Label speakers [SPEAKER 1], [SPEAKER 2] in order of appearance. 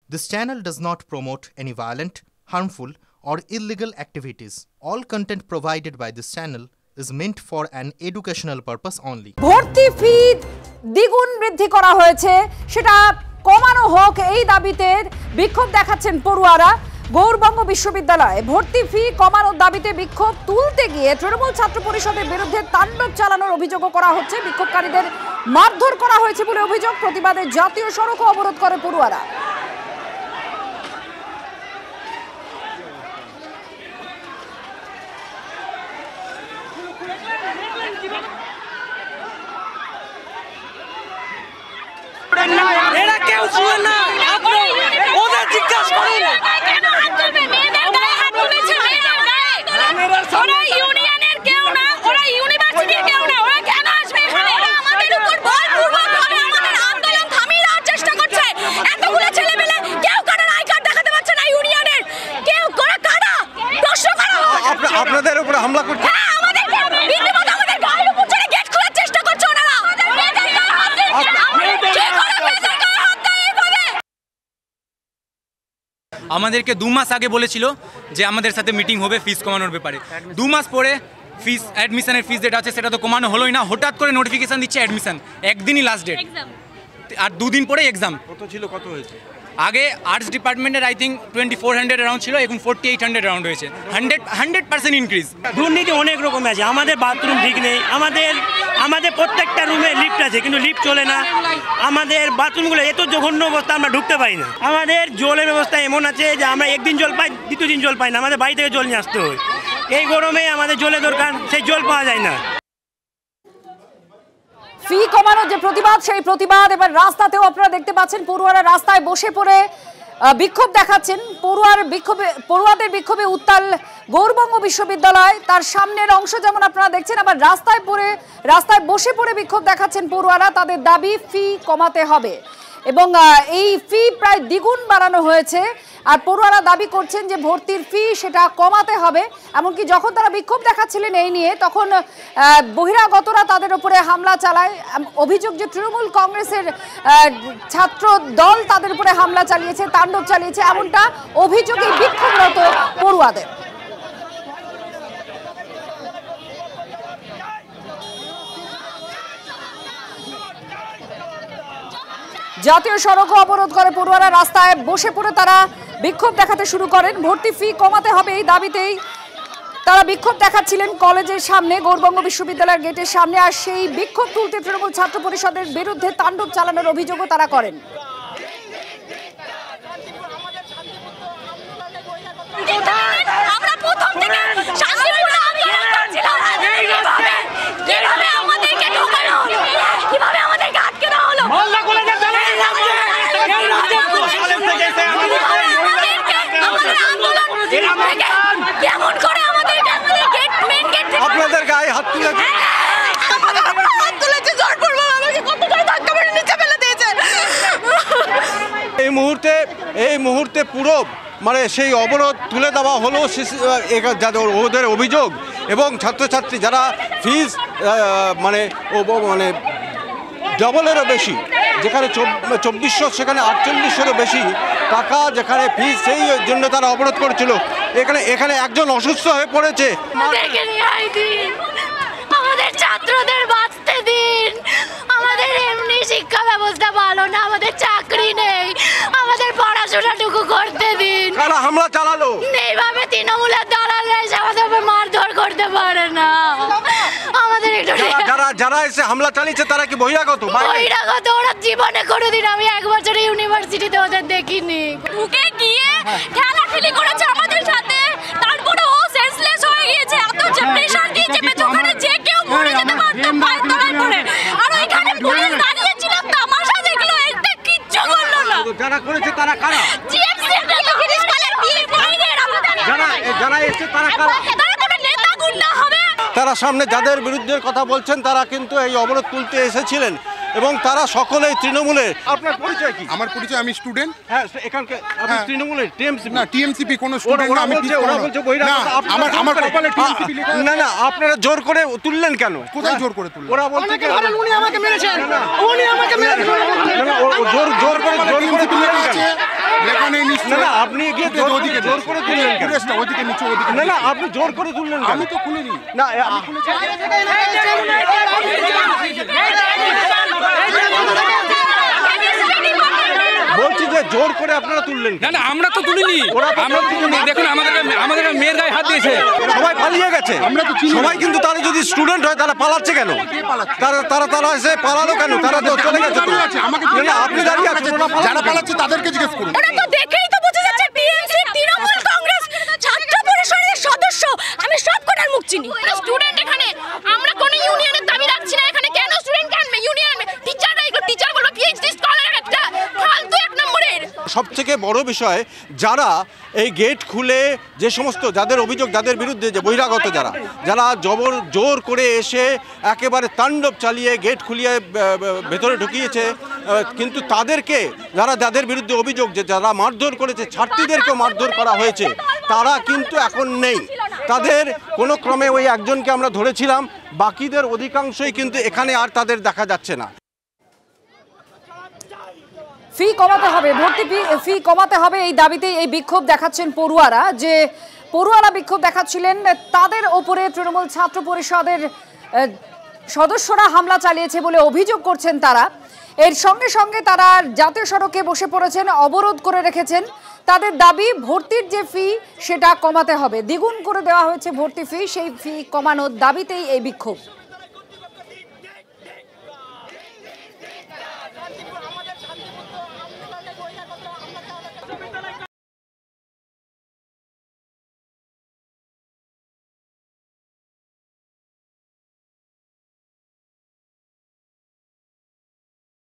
[SPEAKER 1] This channel does not promote any violent, harmful, or illegal activities. All content provided by this channel is meant for an educational purpose only.
[SPEAKER 2] ভর্তি ফি দ্বিগুণ বৃদ্ধি করা হয়েছে, সেটা কমানো হোক এই দাবিতে বিক্ষোভ দেখাচ্ছেন পড়ুয়ারা। গৌরবঙ্গ বিশ্ববিদ্যালয়ে ভর্তি ফি কমানোর দাবিতে বিক্ষোভ তুলতে গিয়ে তৃণমূল ছাত্র পরিষদের বিরুদ্ধে তাণ্ডব চালানোর অভিযোগও করা হচ্ছে। বিক্ষোভকারীদের মারধর করা হয়েছে বলে অভিযোগ। প্রতিবাদে জাতীয় সড়ক অবরোধ করে পড়ুয়ারা।
[SPEAKER 3] এরা কেউ শুনে না, আপনি ওদের জিজ্ঞাসা করুন।
[SPEAKER 4] ওরা ইউনিয়নের কেউ না, ওরা ইউনিভার্সিটির কেউ না, ওরা কেন আসবে এখানে? এরা আমাদের উপর বলপূর্বকভাবে আমাদের আন্দোলন থামিয়ে দেওয়ার চেষ্টা করছে। এতগুলো ছেলেমেলে কেউ কারোর আই কার্ড দেখাতে পারছে না ইউনিয়নের, কেউ করে কারা প্রশ্ন করা হয়।
[SPEAKER 5] আপনাদের উপরে হামলা করছে।
[SPEAKER 6] আমাদেরকে 2 মাস আগে বলেছিল যে আমাদের সাথে মিটিং হবে ফিস কমানোর ব্যাপারে। 2 মাস পরে ফিস অ্যাডমিশনের ফিস যেটা আছে সেটা তো কমানো হলোই না। হঠাৎ করে নোটিফিকেশন দিচ্ছে অ্যাডমিশন, একদিনই লাস্ট ডেট, আর 2 দিন পরে এক্সাম।
[SPEAKER 5] কত ছিল, কত হয়েছে? আগে
[SPEAKER 6] আর্টস ডিপার্টমেন্টের আই থিঙ্ক 2400 অ্যারাউন্ড ছিল, এখন 4800 অ্যারাউন্ড হয়েছে। 100% ইনক্রিজ।
[SPEAKER 3] দুর্নীতি অনেক রকম আছে। আমাদের বাথরুম ঠিক নেই, আমাদের প্রত্যেকটা রুমে লিফট আছে কিন্তু লিফট চলে না। আমাদের বাথরুমগুলো এত জঘন্য অবস্থা, আমরা ঢুকতে পারি না। আমাদের জলের ব্যবস্থা এমন আছে যে আমরা একদিন জল পাই, দ্বিতীয় দিন জল পাই না। আমাদের বাড়ি থেকে জল নিয়ে আসতে হয়। এই গরমে আমাদের জলের দরকার, সেই জল পাওয়া যায় না।
[SPEAKER 2] ফি কমানোর যে প্রতিবাদ, সেই প্রতিবাদ এবার রাস্তাতেও আপনারা দেখতে পাচ্ছেন। পড়ুয়ারা রাস্তায় বসে পড়ে বিক্ষোভ দেখাচ্ছেন। পড়ুয়াদের বিক্ষোভে উত্তাল গৌরবঙ্গ বিশ্ববিদ্যালয়, তার সামনের অংশ যেমন আপনারা দেখছেন, আবার রাস্তায় বসে পড়ে বিক্ষোভ দেখাচ্ছেন পড়ুয়ারা। তাদের দাবি ফি কমাতে হবে এবং এই ফি প্রায় দ্বিগুণ বাড়ানো হয়েছে। আর পড়ুয়ারা দাবি করছেন যে ভর্তির ফি সেটা কমাতে হবে। এমনকি যখন তারা বিক্ষোভ দেখাচ্ছিলেন এই নিয়ে, তখন বহিরাগতরা তাদের উপরে হামলা চালায়। অভিযোগ যে তৃণমূল কংগ্রেসের ছাত্র দল তাদের উপরে হামলা চালিয়েছে, তাণ্ডব চালিয়েছে, এমনটা অভিযোগ এই বিক্ষোভরত পড়ুয়াদের। জাতীয় সড়ক অবরোধ করে পড়ুয়ারা, রাস্তায় বসে পড়ে তারা বিক্ষোভ দেখাতে শুরু করেন। ভর্তি ফি কমাতে হবে এই দাবিতেই তারা বিক্ষোভ দেখাচ্ছিলেন কলেজের সামনে, গৌরবঙ্গ বিশ্ববিদ্যালয়ের গেটের সামনে। আর সেই বিক্ষোভ তুলতে তৃণমূল ছাত্র পরিষদের বিরুদ্ধে তাণ্ডব চালানোর অভিযোগও তারা করেন।
[SPEAKER 5] আপনাদের গায়ে হাত তুলেছে, এই মুহূর্তে পুরো মানে সেই অবরোধ তুলে দেওয়া হলো ওদের অভিযোগ। এবং ছাত্রছাত্রী যারা ফিজ মানে ডবলেরও বেশি, যেখানে 2400 সেখানে 4800-এরও বেশি টাকা যেখানে ফিজ, সেই জন্য তারা অবরোধ করেছিল। এখানে একজন অসুস্থ হয়ে পড়েছে।
[SPEAKER 4] আমাদের ছাত্রদের বাঁচতে দিন। আমাদের এমনি শিক্ষা ব্যবস্থা ভালো না, আমাদের চাকরি নেই, আমাদের পড়াশোনাটুকু করতে দিন।
[SPEAKER 5] কারা হামলা চালালো?
[SPEAKER 4] এইভাবে তৃণমূলের দালালরা এসে আমাদের উপর মারধর করতে পারে না। আমাদের
[SPEAKER 5] যারা এসে হামলা চালিয়েছে তারা কি বহিরাগত?
[SPEAKER 4] বহিরাগত ওরা জীবনে কোনোদিন আমি 1 বছরে ইউনিভার্সিটিতে ওদের দেখিনি। ঢুকে গিয়ে ঠেলাঠেলি করেছে আমাদের সাথে, তারপরে ও সেন্সলেস হয়ে গিয়েছে। এত প্রেশার দিয়েছে ওখানে যে কেউ মরে যেতে পারতো পায়ের তলায় পড়ে। আর ওইখানে পুলিশ দাঁড়িয়ে ছিল, তামাশা দেখলো, একটা কিচ্ছু করলো না।
[SPEAKER 5] যারা করেছে তারা কারা?
[SPEAKER 4] জিএমসি এর প্রিন্সিপালের বাইরে
[SPEAKER 5] যারা এসে তারা কারা?
[SPEAKER 4] তারা কোনো নেতা গুন্ডা হবে?
[SPEAKER 5] তারা সামনে যাদের বিরুদ্ধে কথা বলছেন তারা কিন্তু এই অবরোধ তুলতে এসেছিলেন এবং তারা সকলেই তৃণমূলের। আপনার পরিচয় কি?
[SPEAKER 7] আমার পরিচয়, আমি স্টুডেন্ট।
[SPEAKER 5] হ্যাঁ, এখানকার আপনি তৃণমূলের? টিএমসি
[SPEAKER 7] না, টিএমসিপি কোনো স্টুডেন্ট না। আমি আমার কপালে টিএমসিপি লেখা আছে।
[SPEAKER 5] না, আপনারা জোর করে তুললেন কেন?
[SPEAKER 7] কোথায় জোর করে তুললেন?
[SPEAKER 5] ওরা বলছে কি
[SPEAKER 3] উনি আমাকে মেরেছেন, উনি আমাকে মেরেছেন।
[SPEAKER 5] জোর করে তুললেন কেন?
[SPEAKER 7] নিচ্ছে
[SPEAKER 5] না আপনি এগিয়ে
[SPEAKER 7] ওদিকে
[SPEAKER 5] জোর করে তুললেন কেন?
[SPEAKER 7] ওদিকে নিচে ওদিকে
[SPEAKER 5] না আপনি জোর করে তুললেন কেন?
[SPEAKER 7] আমি তো খুলিনি।
[SPEAKER 5] না বলছি যে জোর করে আপনারা তুললেন কেন?
[SPEAKER 6] না আমরা তো তুলিনি, আমরা তুলিনি। দেখুন আমাদের মেয়ের গায়ে হাত দিয়েছে।
[SPEAKER 5] সবাই পালিয়ে গেছে। সবাই কিন্তু তারা যদি স্টুডেন্ট হয় তারা পালাচ্ছে কেন? তারা এসে পালালো কেন? তারা তো চলে গেছে। না আপনি দাঁড়িয়ে আছেন,
[SPEAKER 7] যারা পালাচ্ছে তাদেরকে জিজ্ঞেস করুন।
[SPEAKER 4] ওরা তো দেখেই তো বোঝা যাচ্ছে টিএমসি, তৃণমূল কংগ্রেস, ছাত্র পরিষদের সদস্য। আমি সব কটার মুখ চিনি। স্টুডেন্ট এখানে, আমরা কোন ইউনিয়নের দাবি রাখছি না এখানে। কেন স্টুডেন্ট কেন ইউনিয়ন? টিচার বলো পিএইচডি স্কলার একটা ফালতু এক নম্বরের।
[SPEAKER 5] সবথেকে বড় বিষয়, যারা এই গেট খুলে যে সমস্ত যাদের অভিযোগ, যাদের বিরুদ্ধে যে বহিরাগত যারা জোর করে এসে একেবারে তাণ্ডব চালিয়ে গেট খুলিয়ে ভেতরে ঢুকিয়েছে, কিন্তু তাদেরকে যাদের বিরুদ্ধে অভিযোগ যে যারা মারধর করেছে, ছাত্রীদেরকেও মারধর করা হয়েছে, তারা কিন্তু এখন নেই। তাদের কোনো ক্রমে ওই একজনকে আমরা ধরেছিলাম, বাকিদের অধিকাংশই কিন্তু এখানে আর তাদের দেখা যাচ্ছে না।
[SPEAKER 2] ফি কমাতে হবে, ভর্তি ফি কমাতে হবে, এই দাবিতে এই বিক্ষোভ দেখাচ্ছেন পড়ুয়ারা। যে পড়ুয়ারা বিক্ষোভ দেখাচ্ছিলেন, তাদের ওপরে তৃণমূল ছাত্র পরিষদের সদস্যরা হামলা চালিয়েছে বলে অভিযোগ করছেন তারা। এর সঙ্গে সঙ্গে তারা জাতীয় সড়কে বসে পড়েছেন, অবরোধ করে রেখেছেন। তাদের দাবি ভর্তির যে ফি সেটা কমাতে হবে, দ্বিগুণ করে দেওয়া হয়েছে ভর্তি ফি, সেই ফি কমানোর দাবিতেই এই বিক্ষোভ।